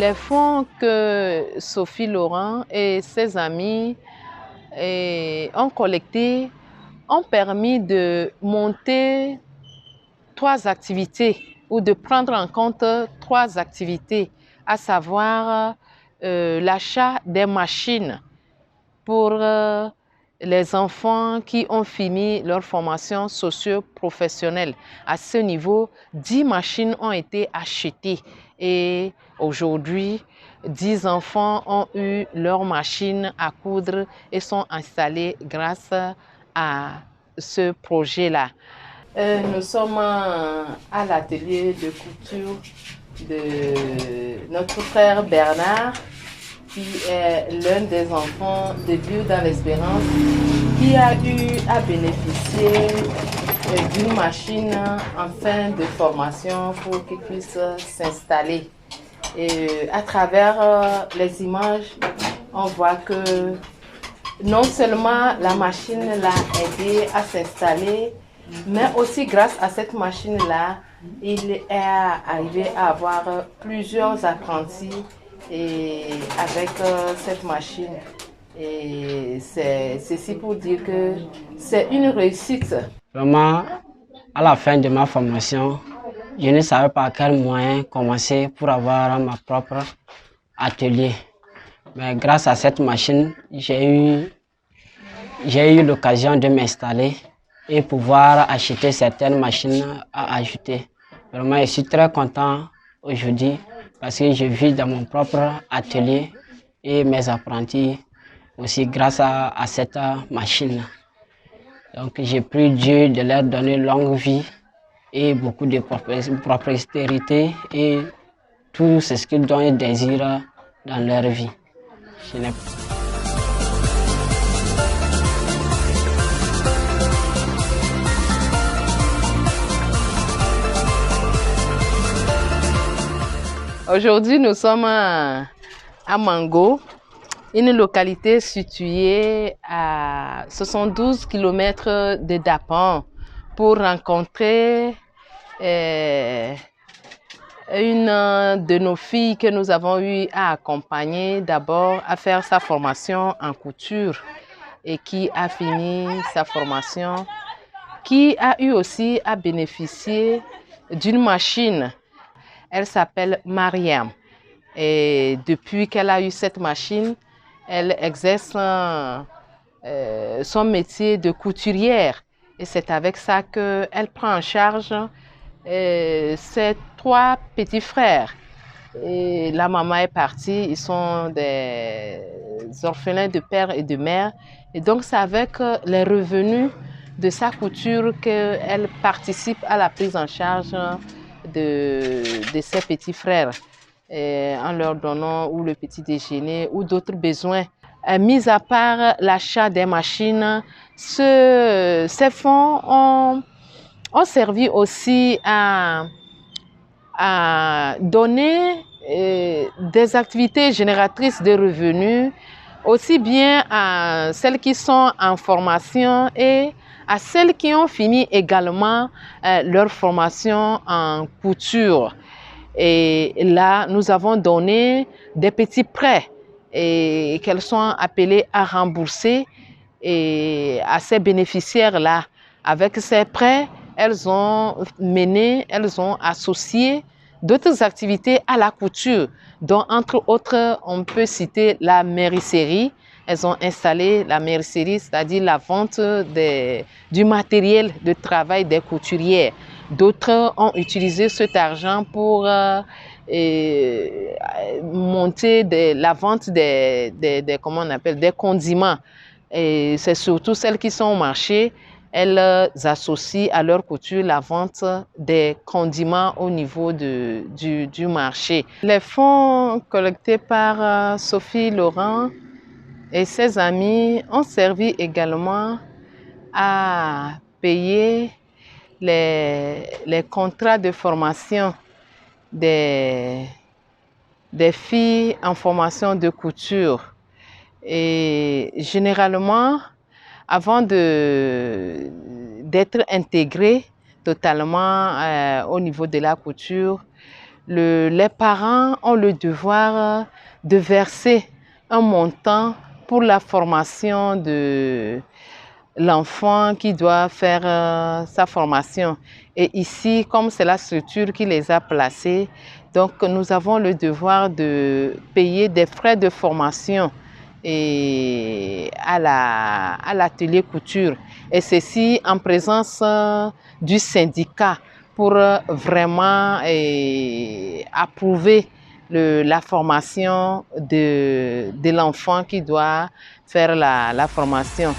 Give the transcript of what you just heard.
Les fonds que Sophie Laurent et ses amis ont collectés ont permis de monter 3 activités ou de prendre en compte 3 activités, à savoir l'achat des machines pour les enfants qui ont fini leur formation socio-professionnelle. À ce niveau, 10 machines ont été achetées et aujourd'hui, 10 enfants ont eu leur machine à coudre et sont installés grâce à ce projet-là. Nous sommes à l'atelier de couture de notre frère Bernard, qui est l'un des enfants de Dieu dans l'Espérance, qui a eu à bénéficier d'une machine en fin de formation pour qu'il puisse s'installer. Et à travers les images, on voit que non seulement la machine l'a aidé à s'installer, mais aussi grâce à cette machine-là, il est arrivé à avoir plusieurs apprentis et avec cette machine. Et c'est ceci pour dire que c'est une réussite. Vraiment, à la fin de ma formation, je ne savais pas à quel moyen commencer pour avoir ma propre atelier. Mais grâce à cette machine, j'ai eu l'occasion de m'installer et pouvoir acheter certaines machines à ajouter. Vraiment, je suis très content aujourd'hui parce que je vis dans mon propre atelier et mes apprentis aussi grâce à cette machine. Donc j'ai pris Dieu de leur donner longue vie et beaucoup de prospérité et tout ce qu'ils dont ils désirent dans leur vie. Aujourd'hui, nous sommes à Mango, une localité située à 72 km de Dapan, pour rencontrer une de nos filles que nous avons eu à accompagner d'abord à faire sa formation en couture et qui a fini sa formation, qui a eu aussi à bénéficier d'une machine. Elle s'appelle Mariam et depuis qu'elle a eu cette machine, elle exerce son métier de couturière et c'est avec ça qu'elle prend en charge ses 3 petits frères. Et la maman est partie, ils sont des orphelins de père et de mère et donc c'est avec les revenus de sa couture qu'elle participe à la prise en charge de ses petits frères en leur donnant ou le petit déjeuner ou d'autres besoins. Mis à part l'achat des machines, ces fonds ont servi aussi à donner des activités génératrices de revenus, aussi bien à celles qui sont en formation et à celles qui ont fini également leur formation en couture. Et là, nous avons donné des petits prêts et qu'elles sont appelées à rembourser et à ces bénéficiaires-là. Avec ces prêts, elles ont associé d'autres activités à la couture, dont entre autres, on peut citer la mérisserie. Elles ont installé la mérisserie, c'est-à-dire la vente du matériel de travail des couturières. D'autres ont utilisé cet argent pour monter la vente comment on appelle, des condiments. Et c'est surtout celles qui sont au marché. Elles associent à leur couture la vente des condiments au niveau du marché. Les fonds collectés par Sophie Laurent et ses amis ont servi également à payer les contrats de formation des filles en formation de couture. Et généralement, avant d'être intégrées totalement au niveau de la couture, les parents ont le devoir de verser un montant pour la formation de l'enfant qui doit faire sa formation. Et ici, comme c'est la structure qui les a placés, donc nous avons le devoir de payer des frais de formation et à l'atelier couture. Et ceci en présence du syndicat pour vraiment approuver la formation de l'enfant qui doit faire la formation.